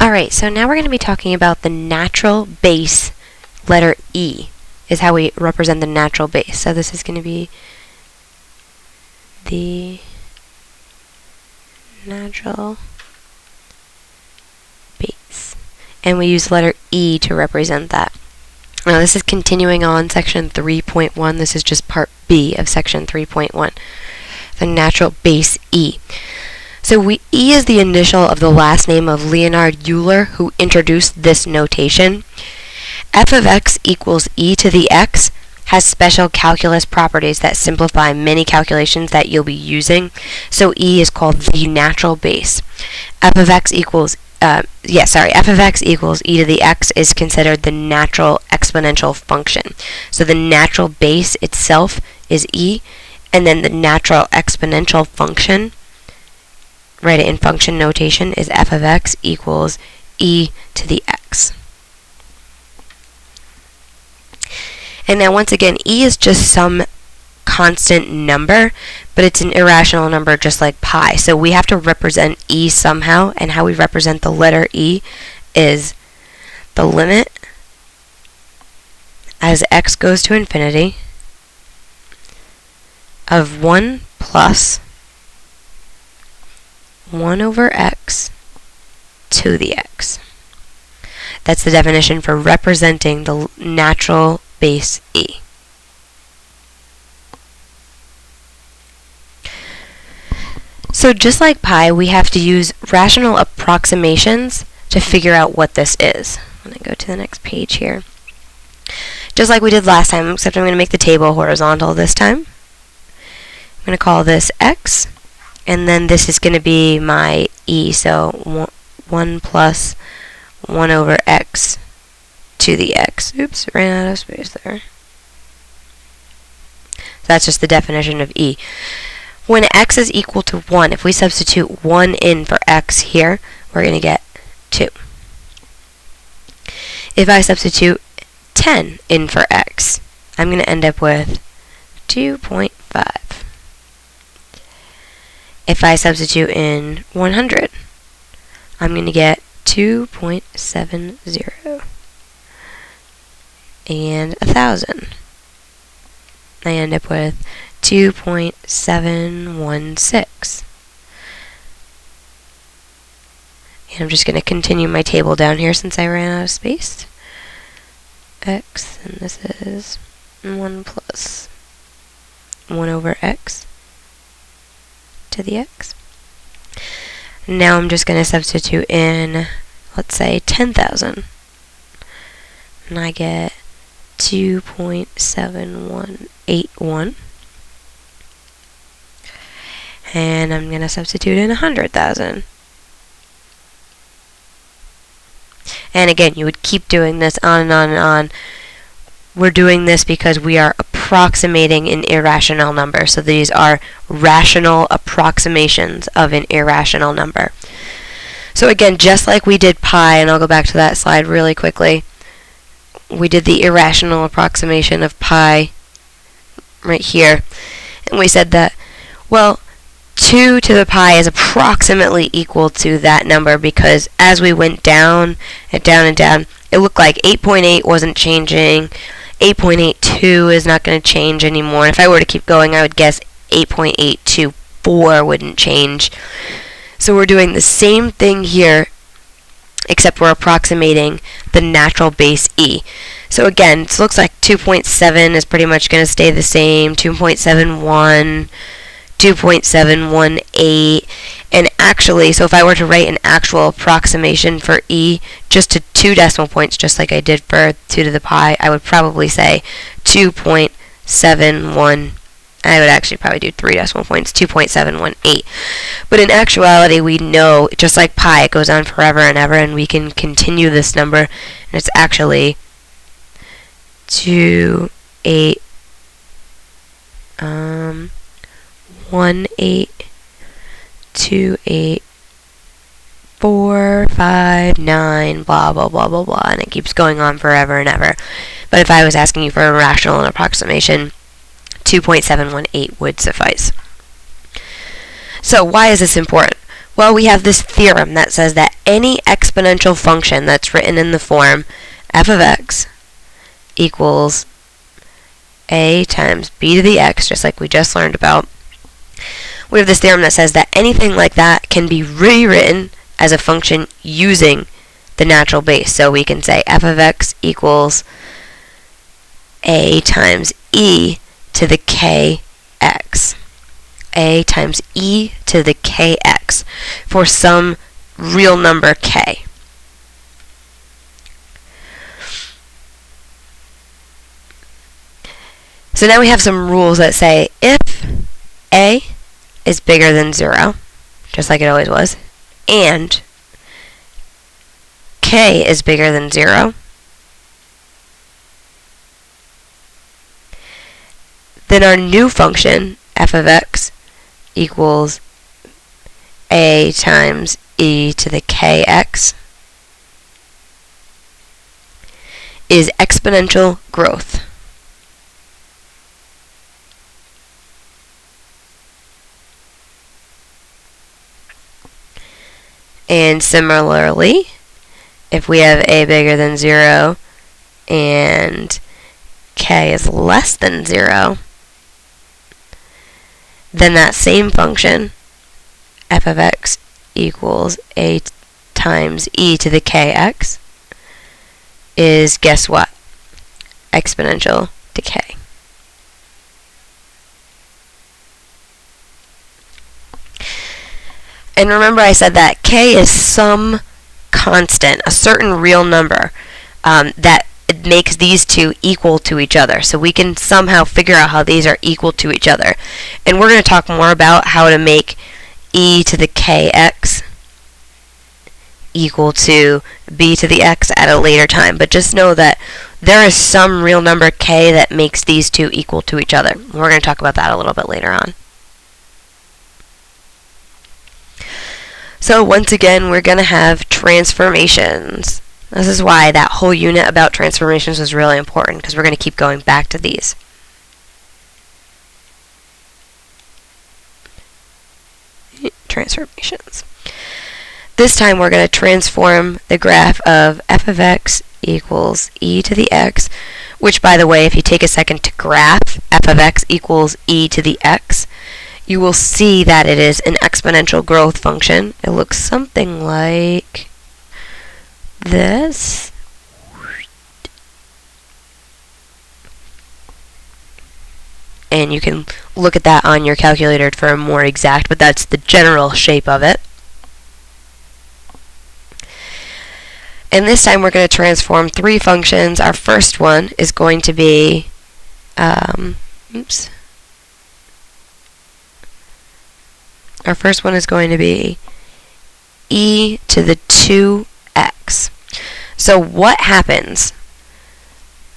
Alright, so now we're going to be talking about the natural base letter E, is how we represent the natural base. So this is going to be the natural base. And we use letter E to represent that. Now this is continuing on section 3.1. This is just part B of section 3.1. The natural base E. So E is the initial of the last name of Leonhard Euler, who introduced this notation. F of x equals e to the x has special calculus properties that simplify many calculations that you'll be using. So E is called the natural base. F of x equals f of x equals e to the x is considered the natural exponential function. So the natural base itself is e, and then the natural exponential function, write it in function notation, is f of x equals e to the x. And now once again, e is just some constant number, but it's an irrational number just like pi. So we have to represent e somehow, and how we represent the letter e is the limit as x goes to infinity of 1 plus 1 over x to the x. That's the definition for representing the natural base e. So just like pi, we have to use rational approximations to figure out what this is. I'm going to go to the next page here. Just like we did last time, except I'm going to make the table horizontal this time. I'm going to call this x, and then this is going to be my e, so 1 plus 1 over x to the x. Oops, ran out of space there. So that's just the definition of e. When x is equal to 1, if we substitute 1 in for x here, we're going to get 2. If I substitute 10 in for x, I'm going to end up with 2.5. If I substitute in 100, I'm going to get 2.70. And 1,000. I end up with 2.716. And I'm just going to continue my table down here since I ran out of space. X, and this is 1 plus 1 over x to the x. Now I'm just going to substitute in, let's say, 10,000. And I get 2.7181. And I'm going to substitute in 100,000. And again, you would keep doing this on and on and on. We're doing this because we are approximating an irrational number. So these are rational approximations of an irrational number. So again, just like we did pi, and I'll go back to that slide really quickly. We did the irrational approximation of pi right here. And we said that, well, 2 to the pi is approximately equal to that number, because as we went down and down and down, it looked like 8.8 wasn't changing. 8.82 is not going to change anymore. And if I were to keep going, I would guess 8.824 wouldn't change. So we're doing the same thing here, except we're approximating the natural base e. So again, it looks like 2.7 is pretty much going to stay the same, 2.71, 2.718, and actually, so if I were to write an actual approximation for e just to 2 decimal points, just like I did for 2 to the pi, I would probably say 2.71. I would actually probably do 3 decimal points, 2.718. But in actuality, we know, just like pi, it goes on forever and ever, and we can continue this number, and it's actually 1.82845 blah blah blah blah blah, and it keeps going on forever and ever. But if I was asking you for a rational approximation, 2.718 would suffice. So why is this important? Well, we have this theorem that says that any exponential function that's written in the form f of x equals a times b to the x, just like we just learned about. We have this theorem that says that anything like that can be rewritten as a function using the natural base. So we can say f of x equals a times e to the kx. A times e to the kx for some real number k. So now we have some rules that say if a is bigger than 0, just like it always was, and k is bigger than 0, then our new function, f of x, equals a times e to the kx, is exponential growth. And similarly, if we have a bigger than 0 and k is less than 0, then that same function, f of x equals a times e to the kx, is, guess what? Exponential decay. And remember I said that k is some constant, a certain real number that makes these two equal to each other. So we can somehow figure out how these are equal to each other. And we're going to talk more about how to make e to the kx equal to b to the x at a later time. But just know that there is some real number k that makes these two equal to each other. We're going to talk about that a little bit later on. So once again, we're going to have transformations. This is why that whole unit about transformations was really important, because we're going to keep going back to these. Transformations. This time we're going to transform the graph of f of x equals e to the x, which, by the way, if you take a second to graph f of x equals e to the x, you will see that it is an exponential growth function. It looks something like this. And you can look at that on your calculator for a more exact, but that's the general shape of it. And this time we're going to transform three functions. Our first one is going to be Our first one is going to be e to the 2x. So what happens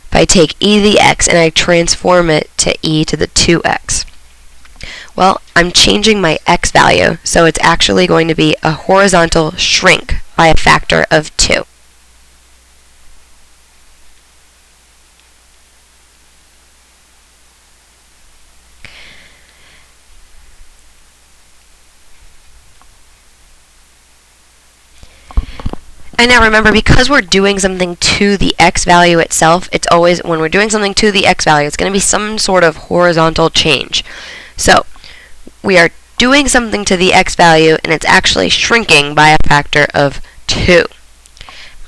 if I take e to the x and I transform it to e to the 2x? Well, I'm changing my x value, so it's actually going to be a horizontal shrink by a factor of 2. And now remember, because we're doing something to the x value itself, it's always, when we're doing something to the x value, it's going to be some sort of horizontal change. So, we are doing something to the x value, and it's actually shrinking by a factor of 2.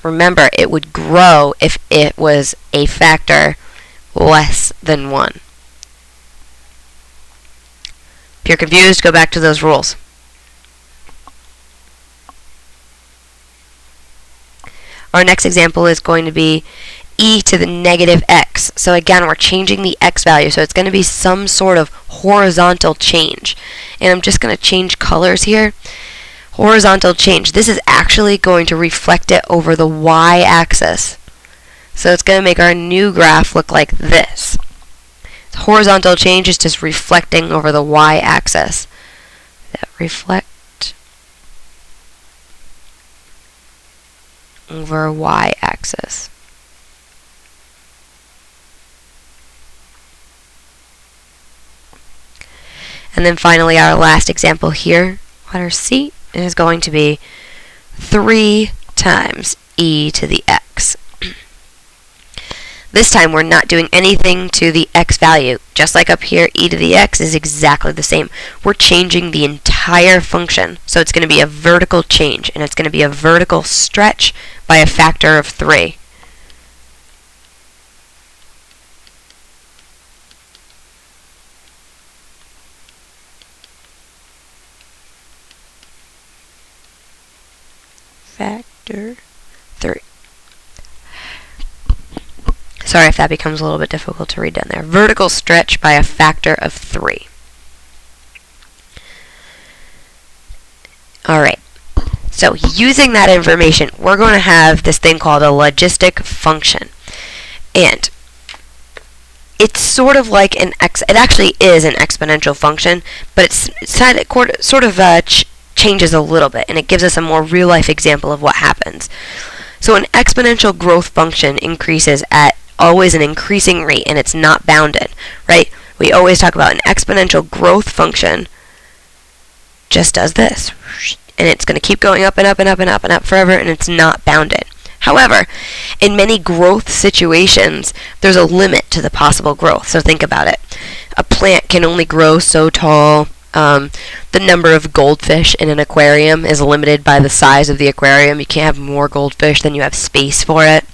Remember, it would grow if it was a factor less than 1. If you're confused, go back to those rules. Our next example is going to be e to the negative x. So again, we're changing the x value, so it's going to be some sort of horizontal change. And I'm just going to change colors here. Horizontal change. This is actually going to reflect it over the y-axis. So it's going to make our new graph look like this. Horizontal change is just reflecting over the y-axis. Reflect over y-axis. And then finally, our last example here, letter C. is going to be 3 times e to the x. This time we're not doing anything to the x value. Just like up here, e to the x is exactly the same. We're changing the entire function. So it's going to be a vertical change, and it's going to be a vertical stretch by a factor of 3. Factor 3. Sorry if that becomes a little bit difficult to read down there. Vertical stretch by a factor of 3. Alright, so using that information, we're going to have this thing called a logistic function. And it's sort of like it actually is an exponential function, but it sort of changes a little bit, and it gives us a more real-life example of what happens. So an exponential growth function increases at always an increasing rate, and it's not bounded, right? We always talk about an exponential growth function just does this, and it's going to keep going up and up and up and up and up forever, and it's not bounded. However, in many growth situations, there's a limit to the possible growth. So think about it. A plant can only grow so tall. The number of goldfish in an aquarium is limited by the size of the aquarium. You can't have more goldfish than you have space for it.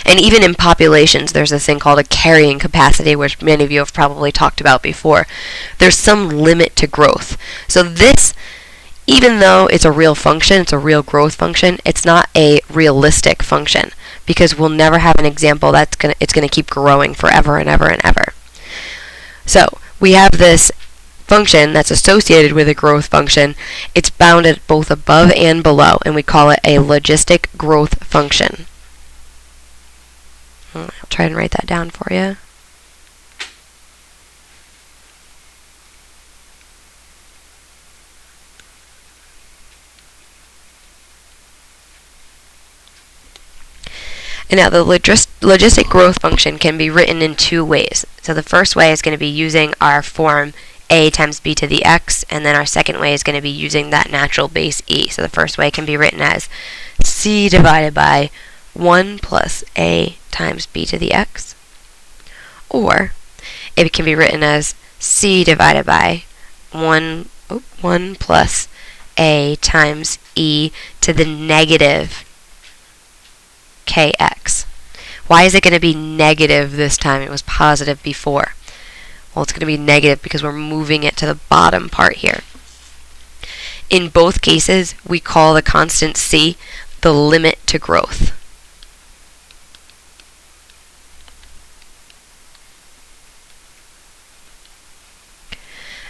And even in populations, there's this thing called a carrying capacity, which many of you have probably talked about before. There's some limit to growth. So this, even though it's a real function, it's a real growth function, it's not a realistic function, because we'll never have an example that's it's gonna keep growing forever and ever and ever. So we have this function that's associated with a growth function. It's bounded both above and below, and we call it a logistic growth function. I'll try and write that down for you. And now the logistic growth function can be written in 2 ways. So the first way is going to be using our form a times b to the x, and then our second way is going to be using that natural base e. So the first way can be written as c divided by 1 plus a times b to the x, or it can be written as c divided by 1 plus a times e to the negative kx. Why is it going to be negative this time? It was positive before. Well, it's going to be negative because we're moving it to the bottom part here. In both cases, we call the constant c the limit to growth.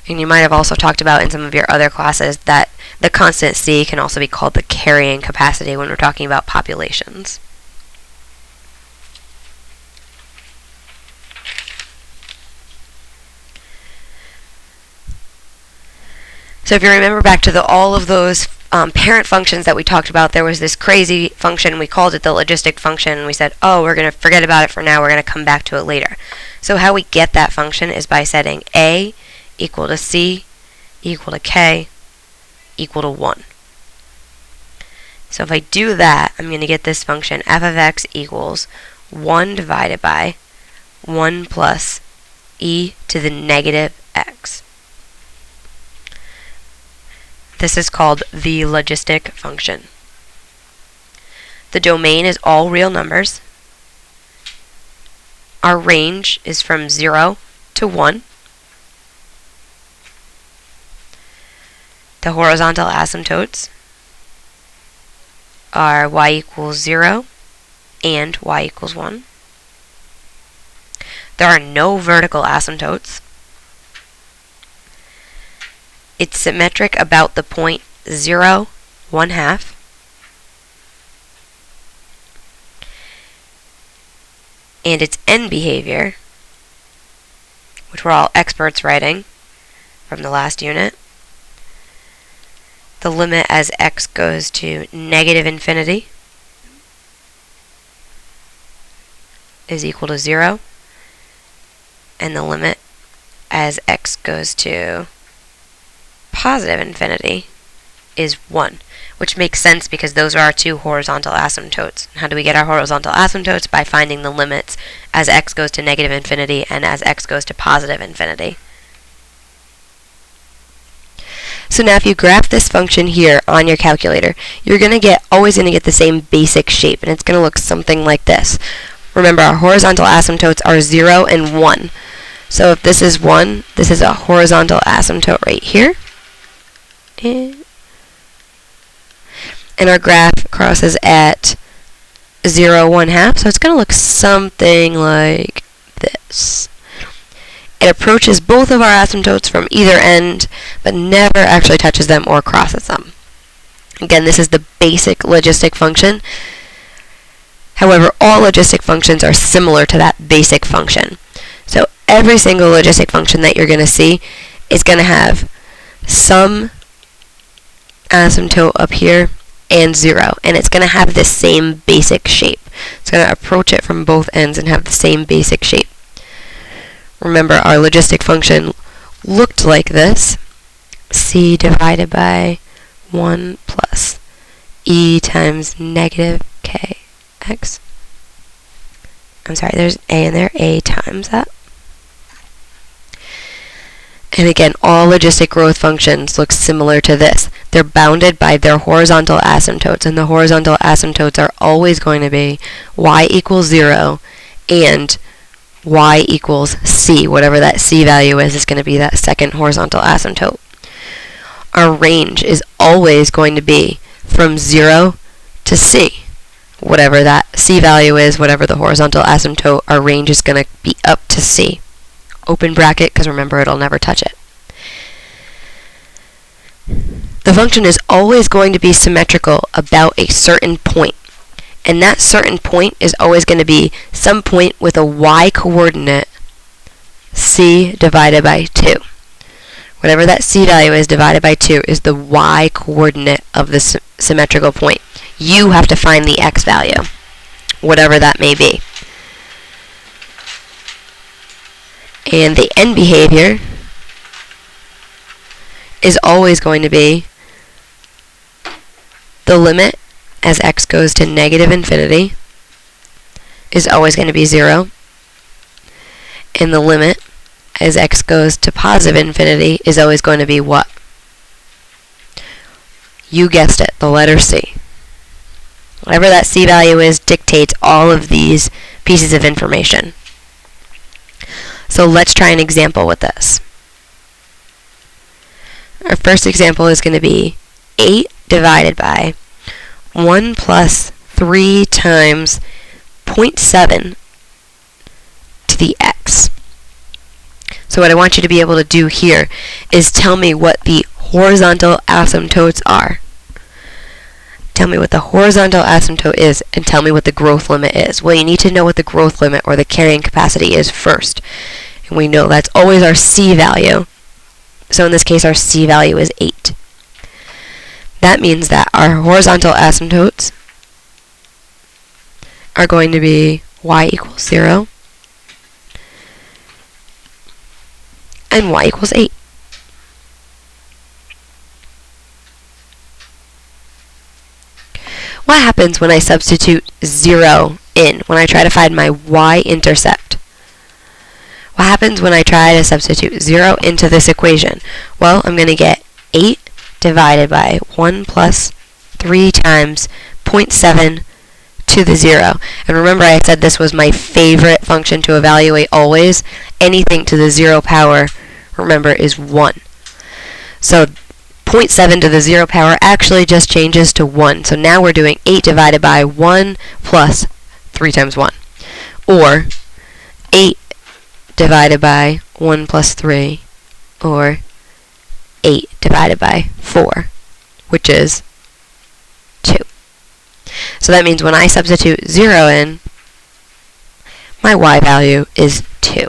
And you might have also talked about in some of your other classes that the constant c can also be called the carrying capacity when we're talking about populations. So if you remember back to all of those parent functions that we talked about, there was this crazy function. We called it the logistic function, and we said, oh, we're going to forget about it for now. We're going to come back to it later. So how we get that function is by setting a equal to c equal to k equal to 1. So if I do that, I'm going to get this function f of x equals 1 divided by 1 plus e to the negative x. This is called the logistic function. The domain is all real numbers. Our range is from 0 to 1. The horizontal asymptotes are y equals 0 and y equals 1. There are no vertical asymptotes. It's symmetric about the point 0, 1/2. And its end behavior, which we're all experts writing from the last unit, the limit as x goes to negative infinity is equal to 0, and the limit as x goes to positive infinity is 1, which makes sense because those are our two horizontal asymptotes. How do we get our horizontal asymptotes? By finding the limits as x goes to negative infinity and as x goes to positive infinity. So now if you graph this function here on your calculator, you're always going to get the same basic shape, and it's going to look something like this. Remember, our horizontal asymptotes are 0 and 1. So if this is 1, this is a horizontal asymptote right here. And our graph crosses at 0, 1/2, so it's going to look something like this. It approaches both of our asymptotes from either end, but never actually touches them or crosses them. Again, this is the basic logistic function. However, all logistic functions are similar to that basic function. So every single logistic function that you're going to see is going to have some asymptote up here and 0, and it's going to have the same basic shape. It's going to approach it from both ends and have the same basic shape. Remember, our logistic function looked like this: c divided by 1 plus e times negative kx. I'm sorry, there's a in there, a times that. And again, all logistic growth functions look similar to this. They're bounded by their horizontal asymptotes, and the horizontal asymptotes are always going to be y equals 0 and y equals c. Whatever that c value is going to be that second horizontal asymptote. Our range is always going to be from 0 to c. Whatever that c value is, whatever the horizontal asymptote, our range is going to be up to c. Open bracket, because remember, it'll never touch it. The function is always going to be symmetrical about a certain point. And that certain point is always going to be some point with a y coordinate, c divided by 2. Whatever that c value is divided by 2 is the y coordinate of the symmetrical point. You have to find the x value, whatever that may be. And the end behavior is always going to be the limit as x goes to negative infinity is always going to be 0. And the limit as x goes to positive infinity is always going to be what? You guessed it, the letter c. Whatever that c value is dictates all of these pieces of information. So let's try an example with this. Our first example is going to be 8 divided by 1 plus 3 times 0.7 to the x. So what I want you to be able to do here is tell me what the horizontal asymptotes are. Tell me what the horizontal asymptote is, and tell me what the growth limit is. Well, you need to know what the growth limit or the carrying capacity is first. And we know that's always our c value. So in this case, our c value is 8. That means that our horizontal asymptotes are going to be y equals 0 and y equals 8. What happens when I substitute 0 in, when I try to find my y-intercept? What happens when I try to substitute 0 into this equation? Well, I'm going to get 8 divided by 1 plus 3 times 0.7 to the 0. And remember, I said this was my favorite function to evaluate always. Anything to the 0 power, remember, is 1. So 0.7 to the 0 power actually just changes to 1. So now we're doing 8 divided by 1 plus 3 times 1. Or 8 divided by 1 plus 3, or 8 divided by 4, which is 2. So that means when I substitute 0 in, my y value is 2.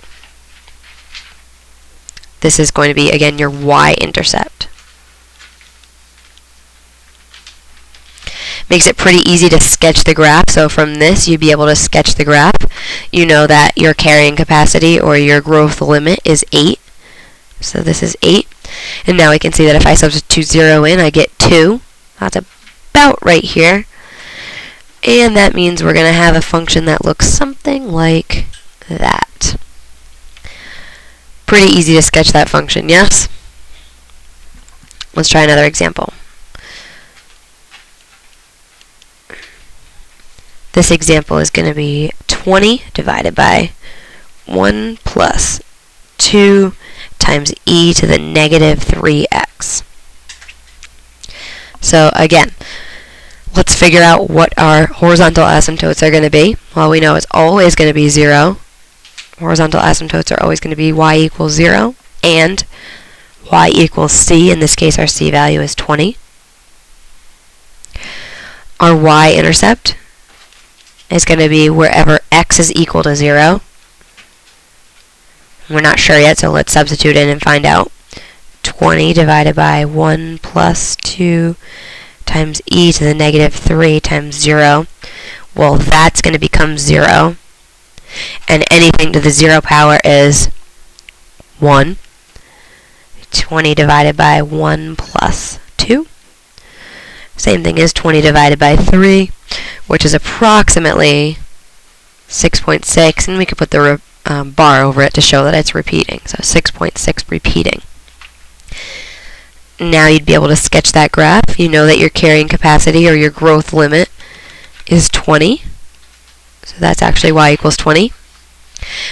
This is going to be, again, your y-intercept. Makes it pretty easy to sketch the graph. So from this, you'd be able to sketch the graph. You know that your carrying capacity or your growth limit is 8. So this is 8. And now we can see that if I substitute 0 in, I get 2. That's about right here. And that means we're going to have a function that looks something like that. Pretty easy to sketch that function, yes? Let's try another example. This example is going to be 20 divided by 1 plus 2 times e to the negative 3x. So again, let's figure out what our horizontal asymptotes are going to be. Well, we know it's always going to be 0. Horizontal asymptotes are always going to be y equals 0 and y equals c. In this case, our c value is 20. Our y-intercept is going to be wherever x is equal to 0. We're not sure yet, so let's substitute in and find out. 20 divided by 1 plus 2 times e to the negative 3 times 0. Well, that's going to become 0. And anything to the 0 power is 1. 20 divided by 1 plus 2. Same thing as 20 divided by 3, which is approximately 6.6. And we could put the bar over it to show that it's repeating. So 6.6 repeating. Now you'd be able to sketch that graph. You know that your carrying capacity or your growth limit is 20. So that's actually y equals 20.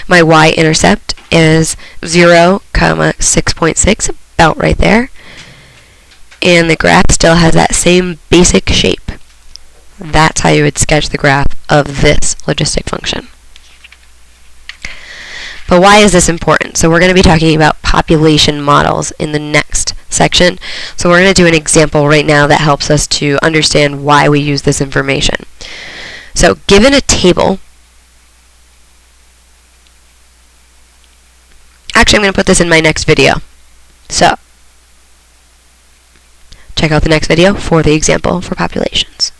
My y-intercept is 0, 6.6, about right there. And the graph still has that same basic shape. That's how you would sketch the graph of this logistic function. But why is this important? So we're going to be talking about population models in the next section. So we're going to do an example right now that helps us to understand why we use this information. So given a table, actually I'm going to put this in my next video. So check out the next video for the example for populations.